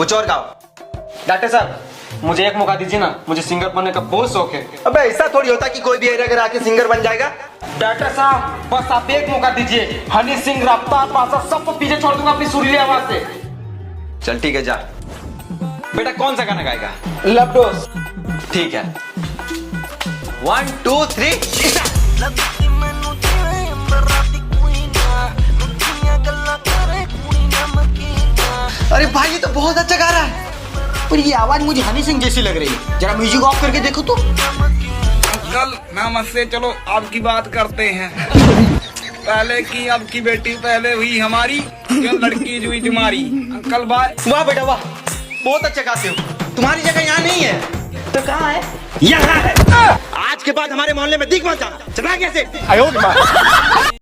कुछ और गाओ। डॉक्टर साहब मुझे एक मौका दीजिए ना, मुझे सिंगर बनने का बहुत शौक है। अबे ऐसा थोड़ी होता कि कोई भी अगर आके सिंगर बन जाएगा। डॉक्टर साहब बस आप एक मौका दीजिए, हनी सिंह, रफ्तार, बादशाह सबको पीछे छोड़ दूंगा अपनी सुरीली आवाज से। चल ठीक है जा। बेटा कौन सा गाना गाएगा? Love dose. ठीक है 1 2 3 अरे भाई ये तो बहुत अच्छा गा रहा है, पर ये आवाज मुझे हनी सिंह जैसी लग रही है। जरा म्यूजिक ऑफ करके देखो तो। अंकल नमस्ते, चलो आपकी बात करते हैं। पहले की अब की बेटी पहले हुई हमारी, जो लड़की हुई तुम्हारी। Uncle bye. वाह बेटा वाह, बहुत अच्छा गाते हो। तुम्हारी जगह यहाँ नहीं है तो कहाँ है? यहाँ है। आज के बाद हमारे मोहल्ले में दिख मत जाना। चला कैसे?